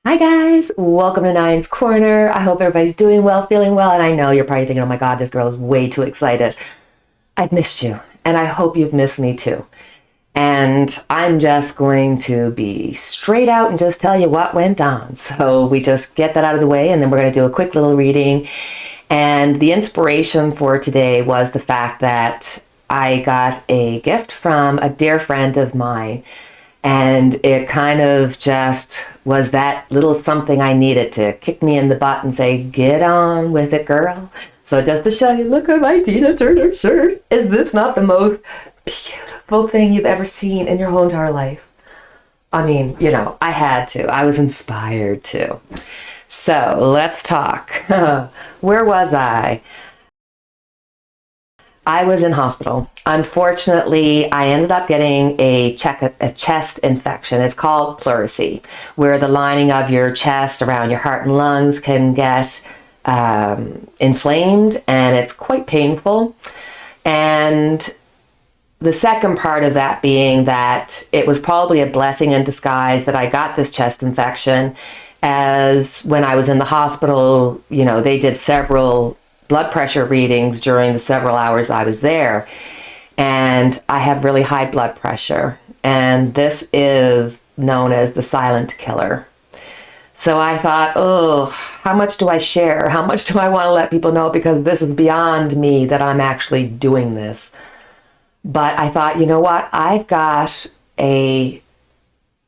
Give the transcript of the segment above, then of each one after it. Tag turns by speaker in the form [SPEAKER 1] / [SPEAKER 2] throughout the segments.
[SPEAKER 1] Hi guys, welcome to Nine's Corner. I hope everybody's doing well, feeling well, and I know you're probably thinking, oh my God, this girl is way too excited. I've missed you, and I hope you've missed me too. And I'm just going to be straight out and just tell you what went on. So we just get that out of the way, and then we're going to do a quick little reading. And the inspiration for today was the fact that I got a gift from a dear friend of mine. And it kind of just was that little something I needed to kick me in the butt and say, get on with it, girl. So just to show you, look at my Tina Turner shirt. Is this not the most beautiful thing you've ever seen in your whole entire life? I mean, I had to. I was inspired to. So let's talk. Where was I? I was in hospital. Unfortunately, I ended up getting a chest infection. It's called pleurisy, where the lining of your chest around your heart and lungs can get inflamed, and it's quite painful. And the second part of that being that it was probably a blessing in disguise that I got this chest infection, as when I was in the hospital, they did several blood pressure readings during the several hours I was there. And I have really high blood pressure. And this is known as the silent killer. So I thought, oh, how much do I share? How much do I want to let people know? Because this is beyond me that I'm actually doing this. But I thought, you know what? I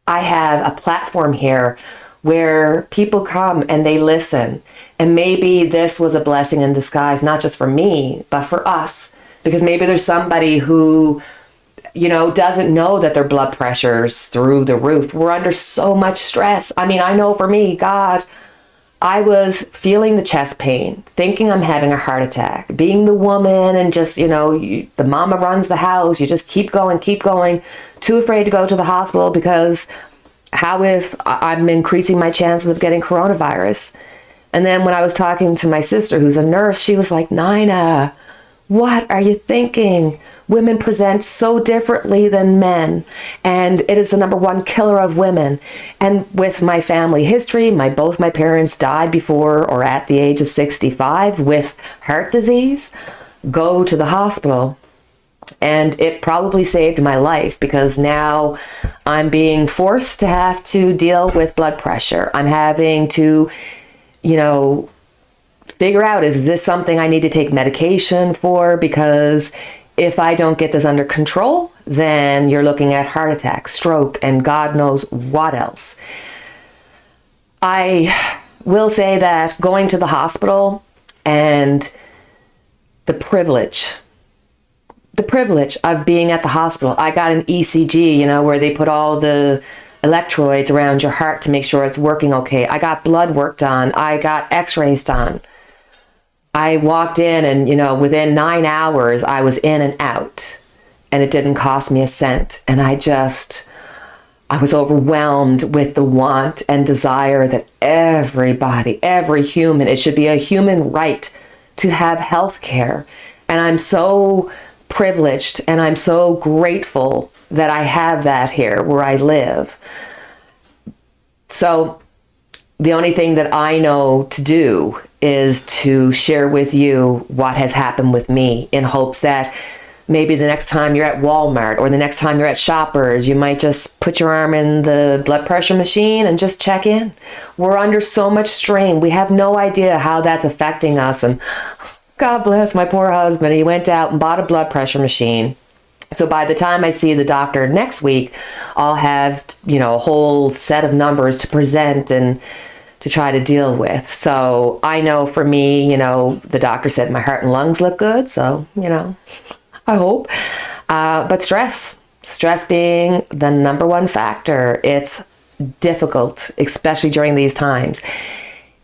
[SPEAKER 1] have a platform here where people come and they listen. And maybe this was a blessing in disguise, not just for me, but for us. Because maybe there's somebody who, doesn't know that their blood pressure's through the roof. We're under so much stress. I mean, I know for me, God, I was feeling the chest pain, thinking I'm having a heart attack, being the woman and just, the mama runs the house. You just keep going, too afraid to go to the hospital because how if I'm increasing my chances of getting coronavirus? And then when I was talking to my sister, who's a nurse, she was like, Nina, what are you thinking? Women present so differently than men, and it is the number one killer of women. And with my family history, both my parents died before or at the age of 65 with heart disease. Go to the hospital. And it probably saved my life because now I'm being forced to have to deal with blood pressure. I'm having to, figure out, is this something I need to take medication for? Because if I don't get this under control, then you're looking at heart attack, stroke, and God knows what else. I will say that going to the hospital and the privilege of being at the hospital. I got an ECG, where they put all the electrodes around your heart to make sure it's working okay. I got blood work done. I got x-rays done. I walked in and, within 9 hours, I was in and out, and it didn't cost me a cent. And I was overwhelmed with the want and desire that everybody, every human, it should be a human right to have health care. And I'm so privileged and I'm so grateful that I have that here where I live. So the only thing that I know to do is to share with you what has happened with me, in hopes that maybe the next time you're at Walmart or the next time you're at Shoppers, you might just put your arm in the blood pressure machine and just check in. We're under so much strain. We have no idea how that's affecting us. And God bless my poor husband. He went out and bought a blood pressure machine. So by the time I see the doctor next week, I'll have, a whole set of numbers to present and to try to deal with. So I know for me, the doctor said my heart and lungs look good. So, I hope. But stress being the number one factor. It's difficult, especially during these times.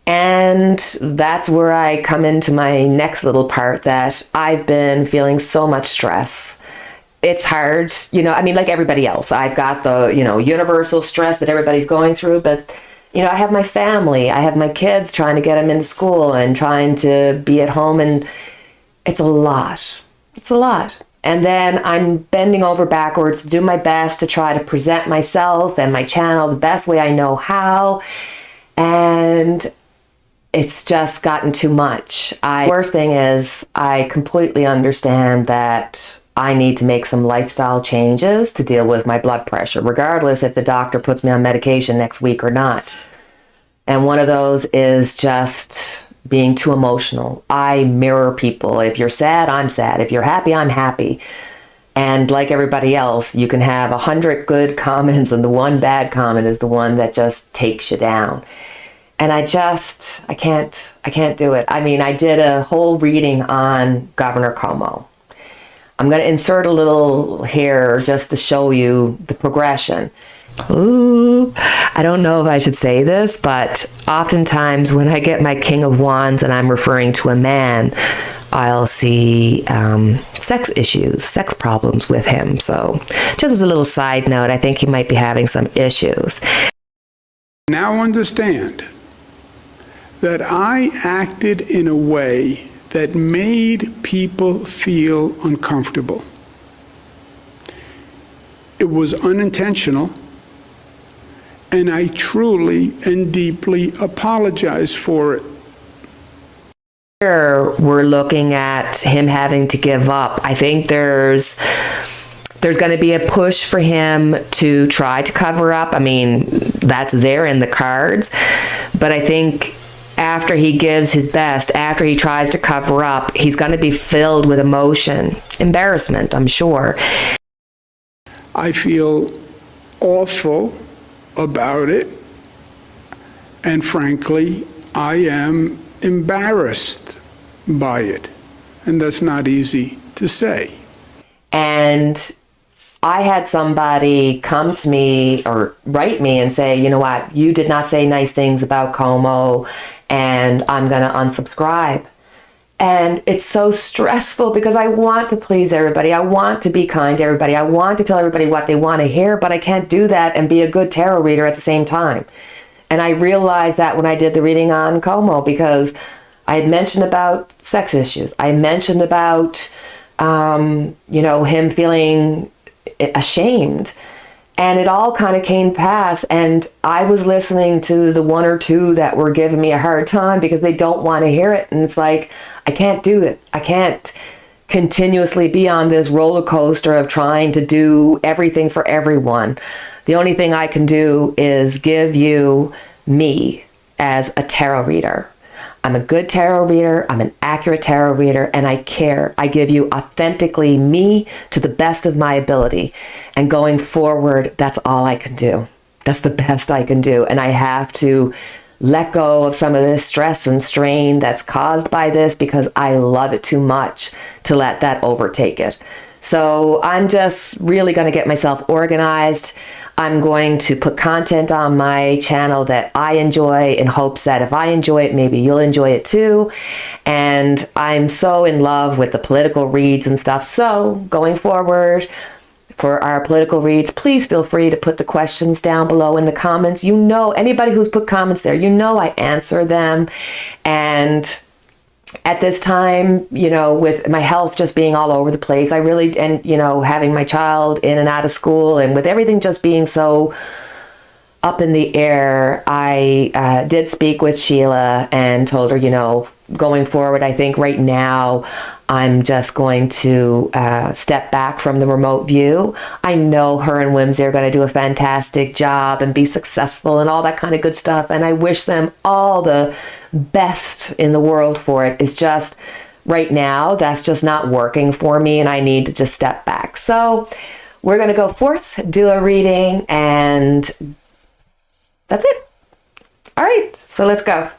[SPEAKER 1] And that's where I come into my next little part, that I've been feeling so much stress. It's hard, like everybody else. I've got the, universal stress that everybody's going through, but, I have my family, I have my kids, trying to get them into school and trying to be at home, and it's a lot. And then I'm bending over backwards to do my best to try to present myself and my channel the best way I know how. And it's just gotten too much. Worst thing is, I completely understand that I need to make some lifestyle changes to deal with my blood pressure, regardless if the doctor puts me on medication next week or not. And one of those is just being too emotional. I mirror people. If you're sad, I'm sad. If you're happy, I'm happy. And like everybody else, you can have 100 good comments, and the one bad comment is the one that just takes you down. And I can't do it. I mean, I did a whole reading on Governor Cuomo. I'm going to insert a little here just to show you the progression. Ooh, I don't know if I should say this, but oftentimes when I get my King of Wands and I'm referring to a man, I'll see sex issues, sex problems with him. So just as a little side note, I think he might be having some issues.
[SPEAKER 2] Now understand that I acted in a way that made people feel uncomfortable. It was unintentional, and I truly and deeply apologize for it.
[SPEAKER 1] Here we're looking at him having to give up. I think there's going to be a push for him to try to cover up. I mean, that's there in the cards. But I think after he gives his best, after he tries to cover up, he's going to be filled with emotion, embarrassment, I'm sure.
[SPEAKER 2] I feel awful about it, and frankly, I am embarrassed by it, and that's not easy to say.
[SPEAKER 1] And I had somebody come to me or write me and say, you know what, you did not say nice things about Cuomo, and I'm going to unsubscribe. And it's so stressful because I want to please everybody. I want to be kind to everybody. I want to tell everybody what they want to hear, but I can't do that and be a good tarot reader at the same time. And I realized that when I did the reading on Cuomo, because I had mentioned about sex issues. I mentioned about, him feeling ashamed. And it all kind of came to pass, and I was listening to the one or two that were giving me a hard time because they don't want to hear it. And it's like, I can't do it. I can't continuously be on this roller coaster of trying to do everything for everyone. The only thing I can do is give you me as a tarot reader. I'm a good tarot reader, I'm an accurate tarot reader, and I care. I give you authentically me to the best of my ability. And going forward, that's all I can do. That's the best I can do. And I have to let go of some of this stress and strain that's caused by this because I love it too much to let that overtake it. So I'm just really going to get myself organized. I'm going to put content on my channel that I enjoy in hopes that if I enjoy it, maybe you'll enjoy it too. And I'm so in love with the political reads and stuff. So going forward, for our political reads, please feel free to put the questions down below in the comments. You know, anybody who's put comments there, you know I answer them. And at this time, you know, with my health just being all over the place, I really, and, you know, having my child in and out of school and with everything just being so up in the air, I did speak with Sheila and told her, you know, going forward, I think right now I'm just going to step back from the remote view. I know her and Whimsy are going to do a fantastic job and be successful and all that kind of good stuff. And I wish them all the best in the world for it. It's just right now, that's just not working for me and I need to just step back. So we're going to go forth, do a reading, and that's it. All right, so let's go.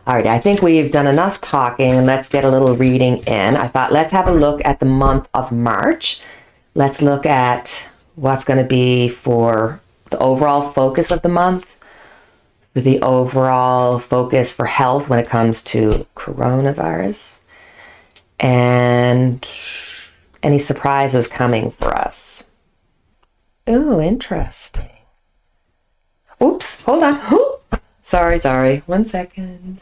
[SPEAKER 1] All right, I think we've done enough talking. Let's get a little reading in. I thought let's have a look at the month of March. Let's look at what's going to be for the overall focus of the month, for the overall focus for health when it comes to coronavirus, and any surprises coming for us. Ooh, interesting. Oops, hold on. Ooh. Sorry. 1 second.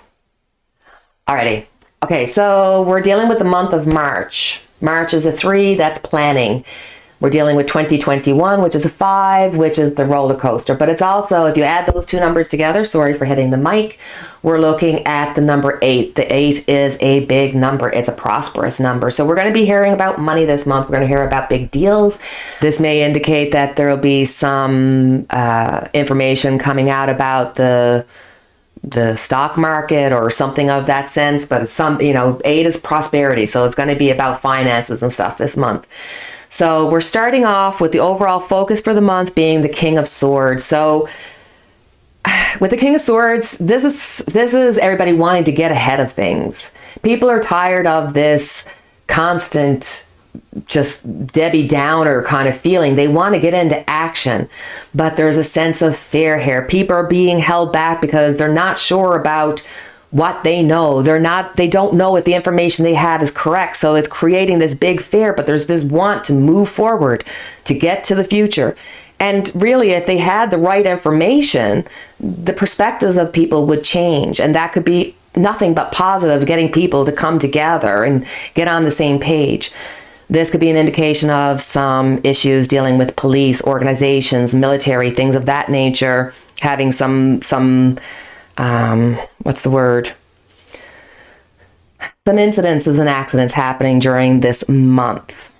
[SPEAKER 1] Alrighty. Okay, so we're dealing with the month of March. March is a 3, that's planning. We're dealing with 2021, which is a 5, which is the roller coaster. But it's also, if you add those two numbers together, sorry for hitting the mic, we're looking at the number 8. The 8 is a big number. It's a prosperous number. So we're going to be hearing about money this month. We're going to hear about big deals. This may indicate that there will be some information coming out about the stock market or something of that sense. But it's 8 is prosperity. So it's going to be about finances and stuff this month. So we're starting off with the overall focus for the month being the King of Swords. So with the King of Swords, this is everybody wanting to get ahead of things. People are tired of this constant just Debbie Downer kind of feeling. They want to get into action, but there's a sense of fear here. People are being held back because they're not sure about what they know. They don't know if the information they have is correct. So it's creating this big fear, but there's this want to move forward, to get to the future. And really, if they had the right information, the perspectives of people would change. And that could be nothing but positive, getting people to come together and get on the same page. This could be an indication of some issues dealing with police, organizations, military, things of that nature, having some what's the word? Some incidences and accidents happening during this month.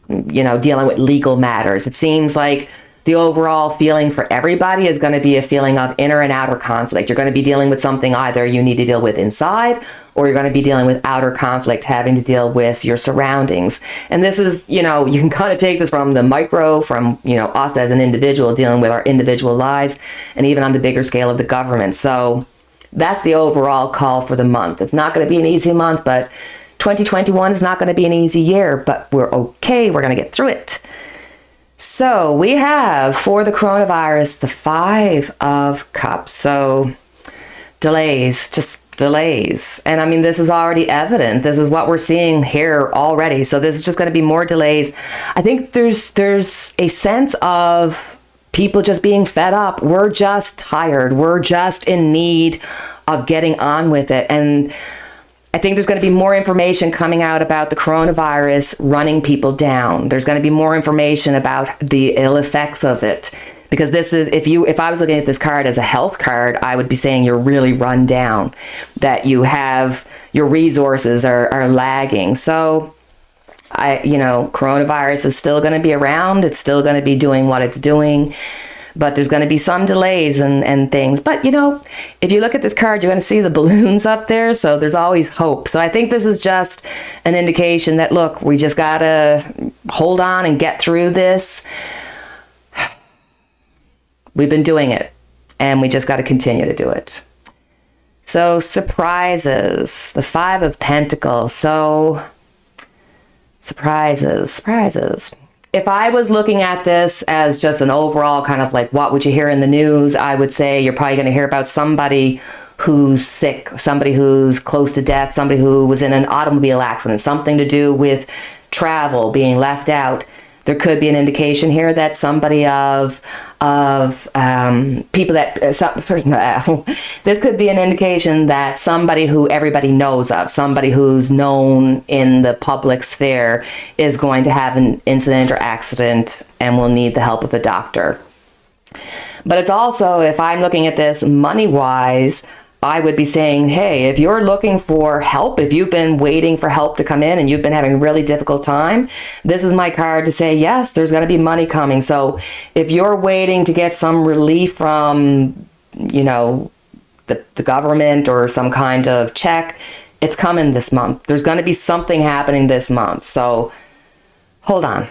[SPEAKER 1] Dealing with legal matters. It seems like the overall feeling for everybody is going to be a feeling of inner and outer conflict. You're going to be dealing with something either you need to deal with inside, or you're going to be dealing with outer conflict, having to deal with your surroundings. And this is, you can kind of take this from the micro, from, us as an individual dealing with our individual lives, and even on the bigger scale of the government. So that's the overall call for the month. It's not going to be an easy month, but 2021 is not going to be an easy year, but we're okay. We're going to get through it. So we have, for the coronavirus, the 5 of Cups. So delays, just delays. And I mean, this is already evident. This is what we're seeing here already. So this is just going to be more delays. I think there's a sense of people just being fed up. We're just tired. We're just in need of getting on with it. And I think there's going to be more information coming out about the coronavirus running people down. There's going to be more information about the ill effects of it. Because this is, if I was looking at this card as a health card, I would be saying you're really run down, that you have, your resources are lagging. So coronavirus is still going to be around. It's still going to be doing what it's doing. But there's going to be some delays and things. But, if you look at this card, you're going to see the balloons up there. So there's always hope. So I think this is just an indication that, look, we just got to hold on and get through this. We've been doing it, and we just got to continue to do it. So surprises, the 5 of Pentacles. So surprises. If I was looking at this as just an overall kind of like, what would you hear in the news? I would say you're probably going to hear about somebody who's sick, somebody who's close to death, somebody who was in an automobile accident, something to do with travel, being left out. There could be an indication here that somebody of people that, this could be an indication that somebody who everybody knows of, somebody who's known in the public sphere is going to have an incident or accident and will need the help of a doctor. But it's also, if I'm looking at this money-wise, I would be saying, hey, if you're looking for help, if you've been waiting for help to come in and you've been having a really difficult time, this is my card to say, yes, there's going to be money coming. So if you're waiting to get some relief from, the government or some kind of check, it's coming this month. There's going to be something happening this month. So hold on.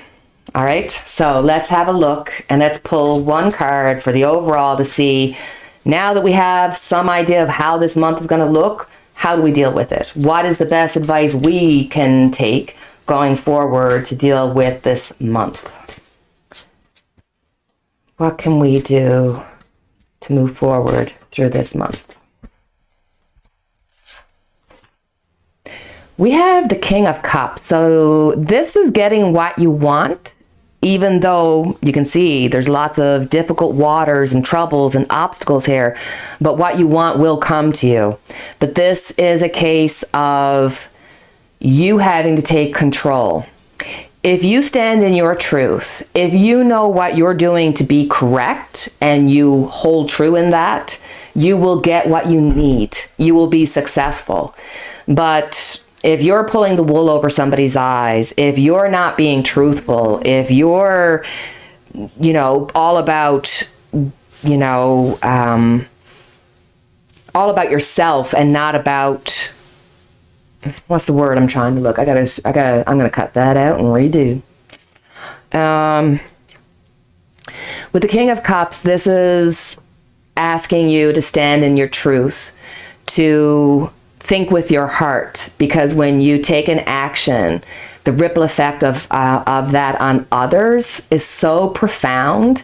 [SPEAKER 1] All right. So let's have a look and let's pull one card for the overall to see, now that we have some idea of how this month is going to look, how do we deal with it? What is the best advice we can take going forward to deal with this month? What can we do to move forward through this month? We have the King of Cups. So this is getting what you want, even though you can see there's lots of difficult waters and troubles and obstacles here, but what you want will come to you. But this is a case of you having to take control. if you stand in your truth, if you know what you're doing to be correct and you hold true in that, you will get what you need. You will be successful. But if you're pulling the wool over somebody's eyes, if you're not being truthful, if you're, all about, all about yourself and not about, what's the word I'm trying to look? I'm going to cut that out and redo. With the King of Cups, this is asking you to stand in your truth, to think with your heart, because when you take an action, the ripple effect of that on others is so profound,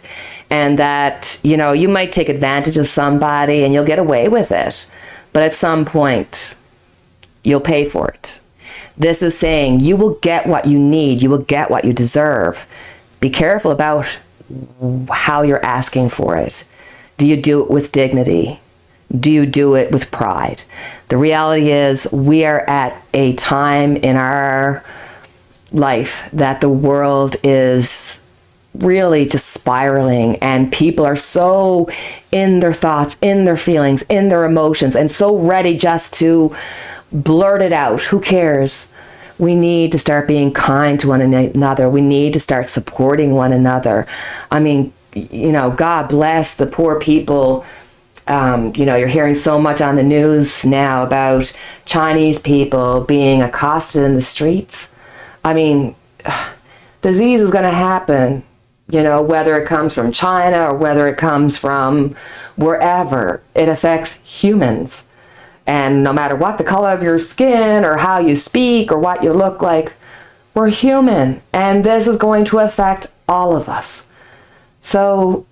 [SPEAKER 1] and that, you might take advantage of somebody and you'll get away with it, but at some point, you'll pay for it. This is saying you will get what you need. You will get what you deserve. Be careful about how you're asking for it. Do you do it with dignity? Do you do it with pride? The reality is we are at a time in our life that the world is really just spiraling, and people are so in their thoughts, in their feelings, in their emotions, and so ready just to blurt it out. Who cares? We need to start being kind to one another. We need to start supporting one another. I mean, God bless the poor people. You're hearing so much on the news now about Chinese people being accosted in the streets. I mean, disease is going to happen, whether it comes from China or whether it comes from wherever. It affects humans. And no matter what the color of your skin or how you speak or what you look like, we're human. And this is going to affect all of us. So,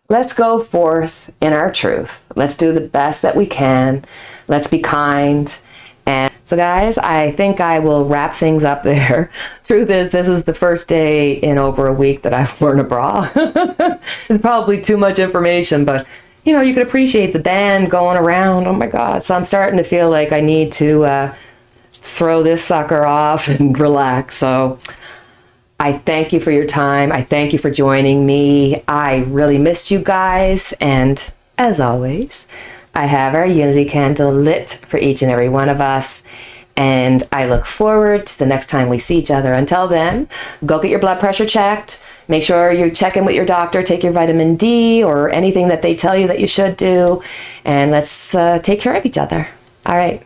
[SPEAKER 1] let's go forth in our truth. Let's do the best that we can. Let's be kind. And so guys, I think I will wrap things up there. Truth is, this is the first day in over a week that I've worn a bra. It's probably too much information, but you could appreciate the band going around. Oh my God. So I'm starting to feel like I need to throw this sucker off and relax. So I thank you for your time. I thank you for joining me. I really missed you guys. And as always, I have our Unity candle lit for each and every one of us. And I look forward to the next time we see each other. Until then, go get your blood pressure checked. Make sure you check in with your doctor, take your vitamin D or anything that they tell you that you should do. And let's take care of each other. All right.